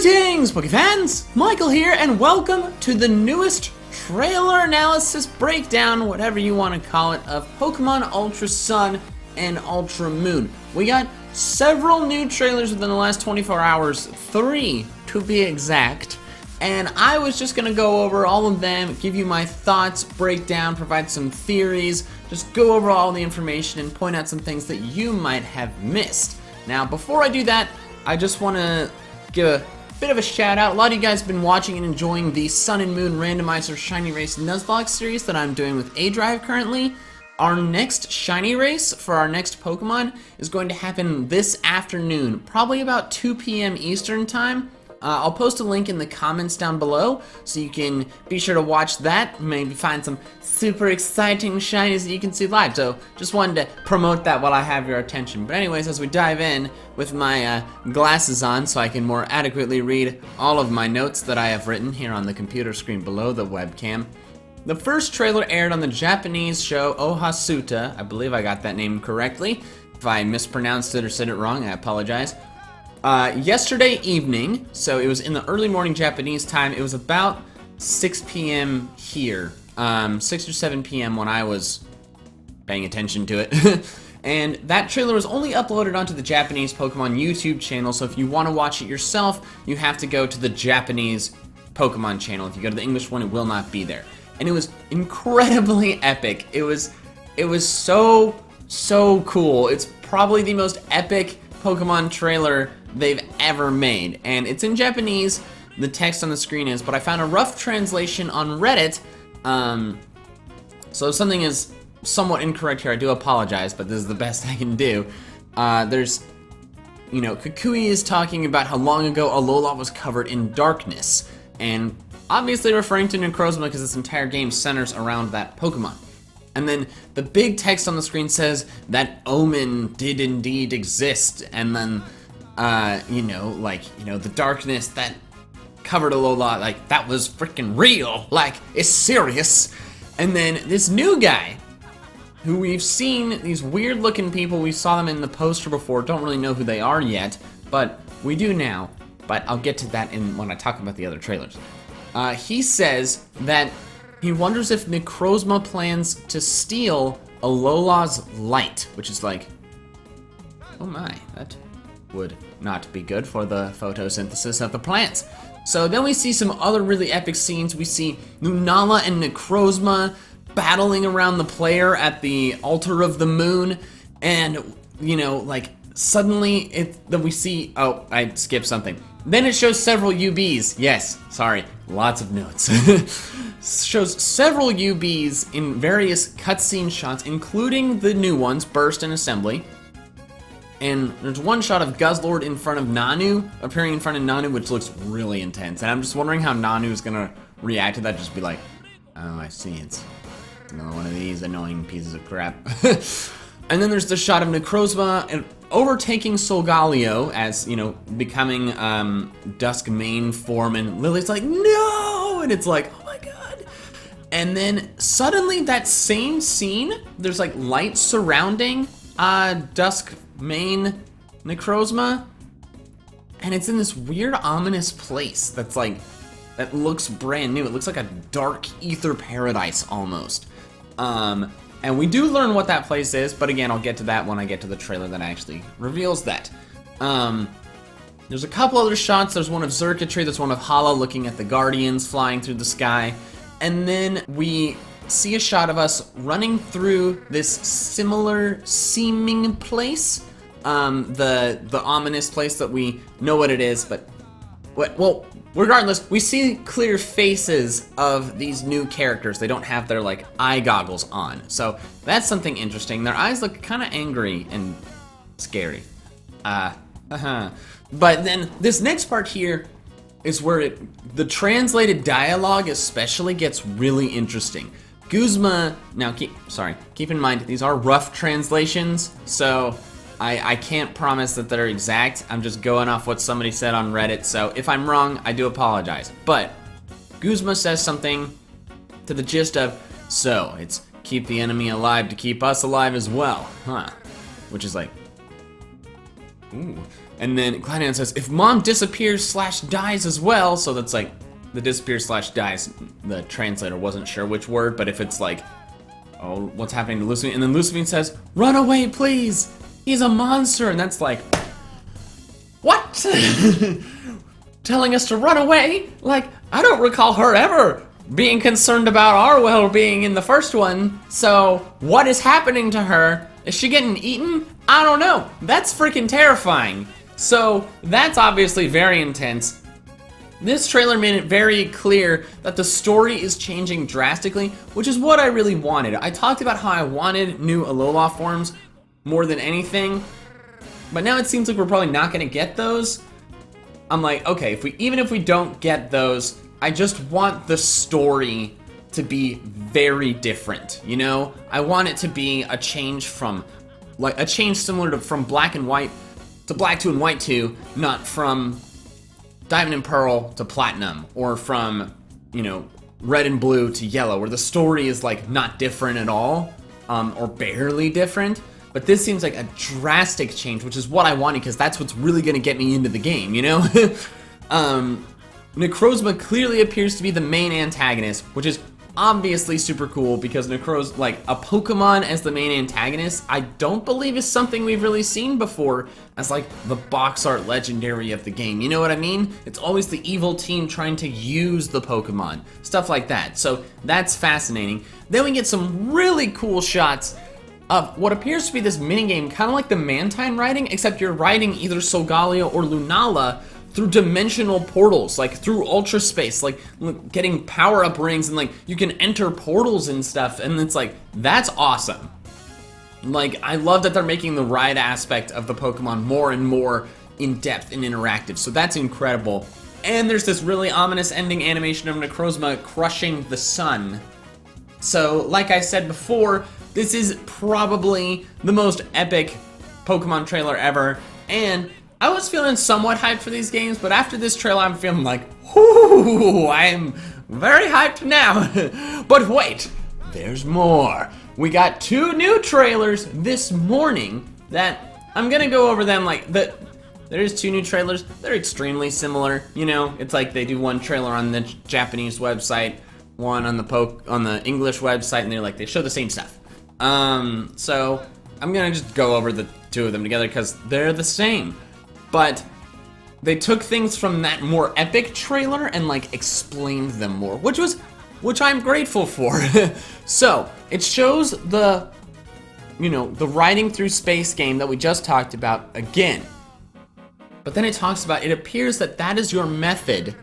Greetings, Poke fans! Michael here, and welcome to the newest trailer analysis breakdown, whatever you want to call it, of Pokemon Ultra Sun and Ultra Moon. We got several new trailers within the last 24 hours, 3 to be exact, and I was just going to go over all of them, give you my thoughts, breakdown, provide some theories, just go over all the information and point out some things that you might have missed. Now, before I do that, I just want to give a bit of a shout out. A lot of you guys have been watching and enjoying the Sun and Moon Randomizer Shiny Race Nuzlocke series that I'm doing with A-Drive currently. Our next Shiny Race for our next Pokemon is going to happen this afternoon, probably about 2 p.m. Eastern Time. I'll post a link in the comments down below, so you can be sure to watch that, maybe find some super exciting shinies that you can see live. So just wanted to promote that while I have your attention. But anyways, as we dive in with my glasses on so I can more adequately read all of my notes that I have written here on the computer screen below the webcam. The first trailer aired on the Japanese show Ohasuta. I believe I got that name correctly. If I mispronounced it or said it wrong, I apologize. Yesterday evening, so it was in the early morning Japanese time. It was about 6 p.m. here, 6 or 7 p.m. when I was paying attention to it. And that trailer was only uploaded onto the Japanese Pokemon YouTube channel, so if you want to watch it yourself, you have to go to the Japanese Pokemon channel. If you go to the English one, it will not be there. And it was incredibly epic. It was so cool. It's probably the most epic Pokemon trailer they've ever made, and it's in Japanese. The text on the screen is, but I found a rough translation on Reddit, so if something is somewhat incorrect here, I do apologize, but this is the best I can do. There's, Kukui is talking about how long ago Alola was covered in darkness, and obviously referring to Necrozma because this entire game centers around that Pokemon. And then the big text on the screen says that Omen did indeed exist, and then the darkness that covered Alola, like, that was freaking real, like, it's serious. And then this new guy, who we've seen, these weird looking people, we saw them in the poster before, don't really know who they are yet, but we do now, but I'll get to that when I talk about the other trailers. He says that he wonders if Necrozma plans to steal Alola's light, which is like, oh my, that would not be good for the photosynthesis of the plants. So then we see some other really epic scenes. We see Lunala and Necrozma battling around the player at the altar of the moon, and suddenly then we see, oh, I skipped something. Then it shows several UBs. Yes, sorry, lots of notes. Shows several UBs in various cutscene shots, including the new ones, Burst and Assembly. And there's one shot of Guzzlord in front of Nanu, appearing in front of Nanu, which looks really intense. And I'm just wondering how Nanu is gonna react to that, just be like, oh, I see, it's another one of these annoying pieces of crap. And then there's the shot of Necrozma and overtaking Solgaleo as, becoming Dusk main form, and Lily's like, no! And it's like, oh my god. And then suddenly that same scene, there's like light surrounding Dusk main Necrozma, and it's in this weird ominous place that's like, that looks brand new. It looks like a dark ether paradise almost. And we do learn what that place is, but again, I'll get to that when I get to the trailer that actually reveals that. There's a couple other shots. There's one of Xurkitree, there's one of Hala looking at the Guardians flying through the sky, and then we see a shot of us running through this similar seeming place, the ominous place that we know what it is, but well, regardless, we see clear faces of these new characters. They don't have their like eye goggles on, so that's something interesting. Their eyes look kind of angry and scary. But then this next part here is where the translated dialogue especially gets really interesting. Guzma, now keep in mind, these are rough translations, so I can't promise that they're exact. I'm just going off what somebody said on Reddit, so if I'm wrong, I do apologize. But Guzma says something to the gist of, so it's keep the enemy alive to keep us alive as well, huh? Which is like, Ooh. And then Gladion says, if Mom disappears / dies as well, so that's like, the disappears / dies, the translator wasn't sure which word, but if it's like, oh, what's happening to Lucifine? And then Lucifine says, run away, please! He's a monster! And that's like, what? Telling us to run away? Like, I don't recall her ever being concerned about our well-being in the first one, so what is happening to her? Is she getting eaten? I don't know. That's freaking terrifying. So that's obviously very intense. This trailer made it very clear that the story is changing drastically, which is what I really wanted. I talked about how I wanted new Alola forms more than anything, but now it seems like we're probably not gonna get those. I'm like, okay, even if we don't get those, I just want the story to be very different, you know? I want it to be a change from, like, a change similar to from Black and White to Black 2 and White 2, not from Diamond and Pearl to Platinum, or from, you know, Red and Blue to Yellow, where the story is, like, not different at all, or barely different. But this seems like a drastic change, which is what I wanted, because that's what's really gonna get me into the game, you know? Necrozma clearly appears to be the main antagonist, which is obviously super cool, because like, a Pokemon as the main antagonist, I don't believe is something we've really seen before as, like, the box art legendary of the game. You know what I mean? It's always the evil team trying to use the Pokemon. Stuff like that. So that's fascinating. Then we get some really cool shots of what appears to be this minigame, kind of like the Mantine riding, except you're riding either Solgaleo or Lunala through dimensional portals, like through ultra space, like getting power-up rings, and like you can enter portals and stuff, and it's like, that's awesome. Like, I love that they're making the ride aspect of the Pokemon more and more in-depth and interactive, so that's incredible. And there's this really ominous ending animation of Necrozma crushing the sun. So, like I said before, this is probably the most epic Pokemon trailer ever, and I was feeling somewhat hyped for these games, but after this trailer I'm feeling like, whoo, I'm very hyped now. But wait, there's more. We got 2 new trailers this morning that I'm gonna go over them. Like, there's 2 new trailers. They're extremely similar, you know? It's like they do one trailer on the Japanese website, one on the English website, and they show the same stuff. So I'm gonna just go over the 2 of them together because they're the same. But they took things from that more epic trailer and, like, explained them more, which I'm grateful for. So it shows the, you know, the riding through space game that we just talked about again. But then it talks about, it appears that is your method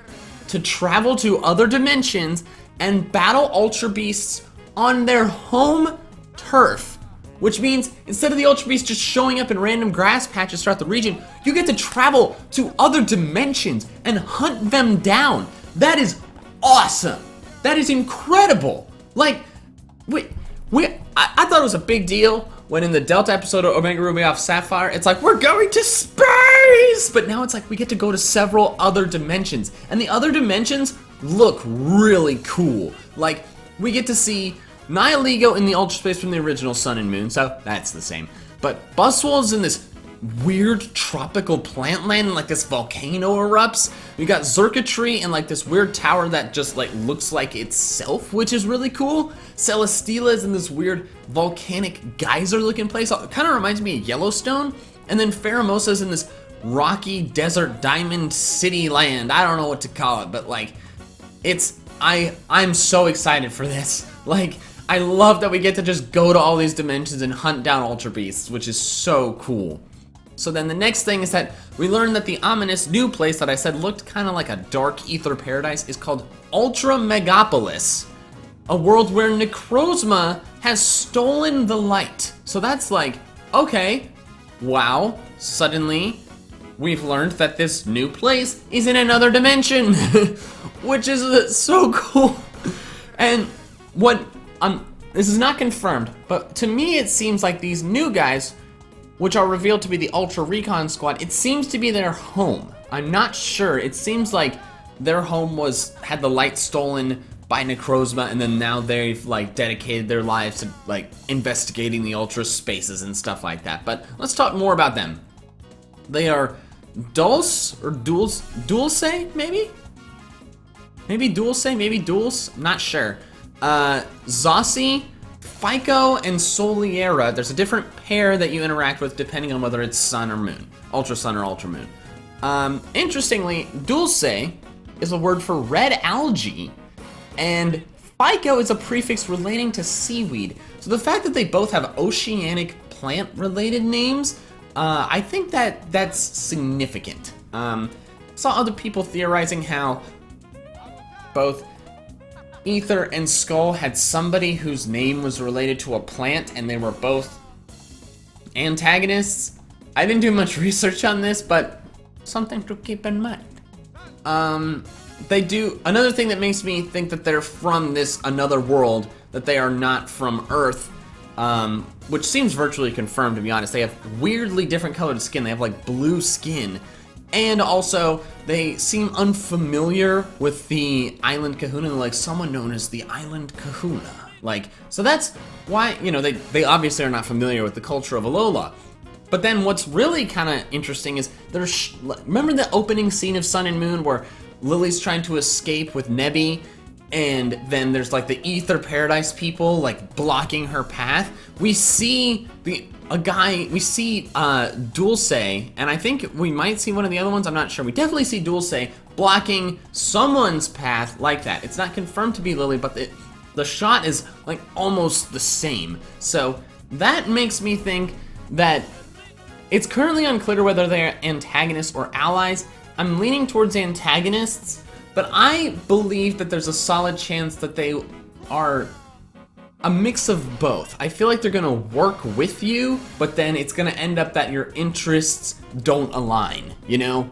to travel to other dimensions and battle Ultra Beasts on their home turf. Which means, instead of the Ultra Beasts just showing up in random grass patches throughout the region, you get to travel to other dimensions and hunt them down. That is awesome. That is incredible. Like, I thought it was a big deal when in the Delta episode of Omega Ruby Alpha Sapphire, it's like, we're going to space! But now it's like, we get to go to several other dimensions. And the other dimensions look really cool. Like, we get to see Nihilego in the Ultra Space from the original Sun and Moon, so that's the same. But Buzzwole's in this weird tropical plant land, and like this volcano erupts. We got Xurkitree in like this weird tower that just like looks like itself, which is really cool. Celesteela's in this weird volcanic geyser looking place. It kind of reminds me of Yellowstone. And then Pheromosa's in this rocky desert diamond city land. I don't know what to call it, but like, I'm so excited for this. Like, I love that we get to just go to all these dimensions and hunt down Ultra Beasts, which is so cool. So then the next thing is that we learned that the ominous new place that I said looked kind of like a dark ether paradise is called Ultra Megalopolis, a world where Necrozma has stolen the light. So that's like, okay, wow, suddenly we've learned that this new place is in another dimension, which is so cool. And this is not confirmed, but to me it seems like these new guys, which are revealed to be the Ultra Recon Squad, it seems to be their home. I'm not sure. It seems like their home had the light stolen by Necrozma, and then now they've like dedicated their lives to like investigating the Ultra spaces and stuff like that. But let's talk more about them. They are Dulce or Dulce, maybe? Maybe Dulce, maybe Dulce, I'm not sure. Zossi, Fico, and Soliera. There's a different pair that you interact with depending on whether it's sun or moon. Ultra sun or ultra moon. Interestingly, Dulce is a word for red algae, and Fico is a prefix relating to seaweed. So the fact that they both have oceanic plant-related names, I think that's significant. Saw other people theorizing how both Ether and Skull had somebody whose name was related to a plant, and they were both antagonists. I didn't do much research on this, but something to keep in mind. They do another thing that makes me think that they're from this another world, that they are not from Earth, which seems virtually confirmed, to be honest. They have weirdly different colored skin. They have like blue skin, and also they seem unfamiliar with the Island Kahuna, like someone known as the Island Kahuna. Like, so that's why, you know, they obviously are not familiar with the culture of Alola. But then what's really kind of interesting is remember the opening scene of Sun and Moon where Lily's trying to escape with Nebby, and then there's like the Ether Paradise people like blocking her path. We see Dulce, and I think we might see one of the other ones, I'm not sure. We definitely see Dulce blocking someone's path like that. It's not confirmed to be Lily, but the shot is like almost the same. So that makes me think that it's currently unclear whether they're antagonists or allies. I'm leaning towards antagonists, but I believe that there's a solid chance that they are a mix of both. I feel like they're gonna work with you, but then it's gonna end up that your interests don't align, you know?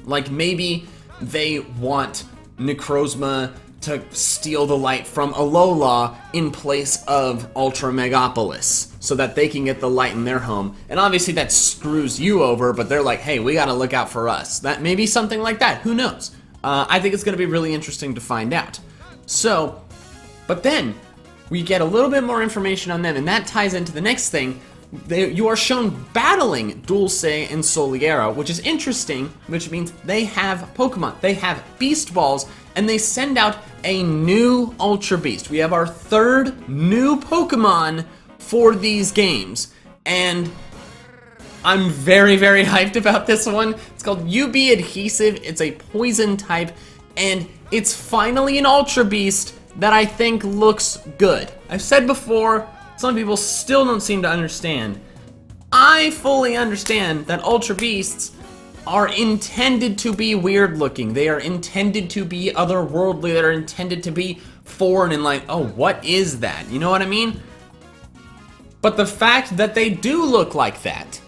Like maybe they want Necrozma to steal the light from Alola in place of Ultra Megalopolis so that they can get the light in their home. And obviously that screws you over, but they're like, hey, we gotta look out for us. That may be something like that, who knows? I think it's gonna be really interesting to find out. So, but then we get a little bit more information on them, and that ties into the next thing. You are shown battling Dulce and Soliera, which is interesting, which means they have Pokemon. They have Beast Balls, and they send out a new Ultra Beast. We have our third new Pokemon for these games, and I'm very, very hyped about this one. It's called UB Adhesive. It's a poison type, and it's finally an Ultra Beast that I think looks good. I've said before, some people still don't seem to understand. I fully understand that Ultra Beasts are intended to be weird looking. They are intended to be otherworldly. They're intended to be foreign and like, oh, what is that? You know what I mean? But the fact that they do look like that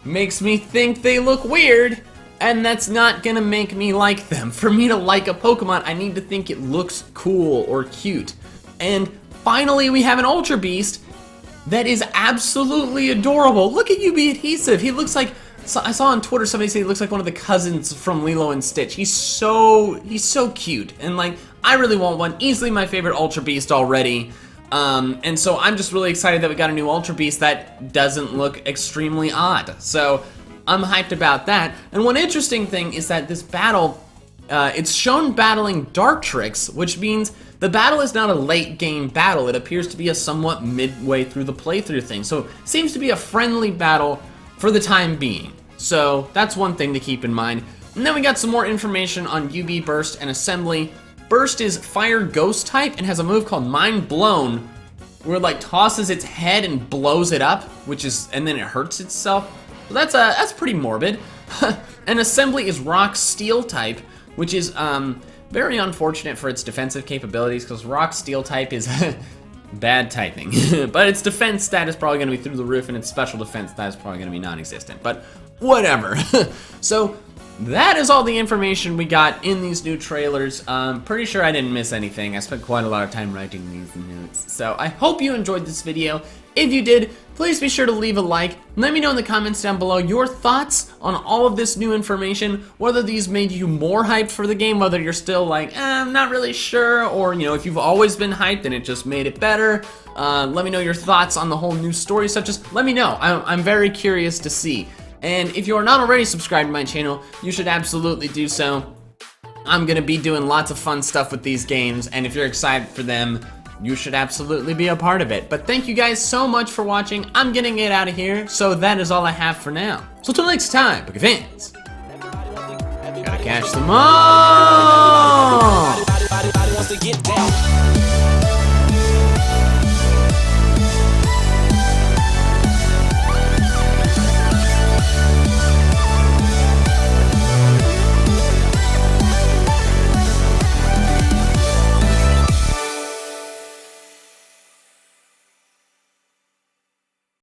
makes me think they look weird, and that's not gonna make me like them. For me to like a Pokemon, I need to think it looks cool or cute. And finally, we have an Ultra Beast that is absolutely adorable. Look at UB Adhesive. He looks like, I saw on Twitter somebody say he looks like one of the cousins from Lilo and Stitch. He's so cute, and like, I really want one. Easily my favorite Ultra Beast already. And so I'm just really excited that we got a new Ultra Beast that doesn't look extremely odd. So I'm hyped about that. And one interesting thing is that this battle, it's shown battling Dartrix, which means the battle is not a late game battle. It appears to be a somewhat midway through the playthrough thing. So it seems to be a friendly battle for the time being. So that's one thing to keep in mind. And then we got some more information on UB Burst and Assembly. Burst is Fire Ghost type and has a move called Mind Blown, where it like tosses its head and blows it up, and then it hurts itself. So that's pretty morbid. And Assembly is Rock Steel type, which is very unfortunate for its defensive capabilities, because Rock Steel type is bad typing. But its defense stat is probably going to be through the roof, and its special defense stat is probably going to be non-existent. But whatever. So that is all the information we got in these new trailers. Pretty sure I didn't miss anything. I spent quite a lot of time writing these notes. So I hope you enjoyed this video. If you did, please be sure to leave a like. Let me know in the comments down below your thoughts on all of this new information, whether these made you more hyped for the game, whether you're still like, I'm not really sure, or you know, if you've always been hyped and it just made it better. Let me know your thoughts on the whole new story, so just let me know. I'm very curious to see. And if you are not already subscribed to my channel, you should absolutely do so. I'm gonna be doing lots of fun stuff with these games, and if you're excited for them, you should absolutely be a part of it. But thank you guys so much for watching. I'm gonna get out of here, so that is all I have for now. So till next time, Poke fans, gotta catch them all!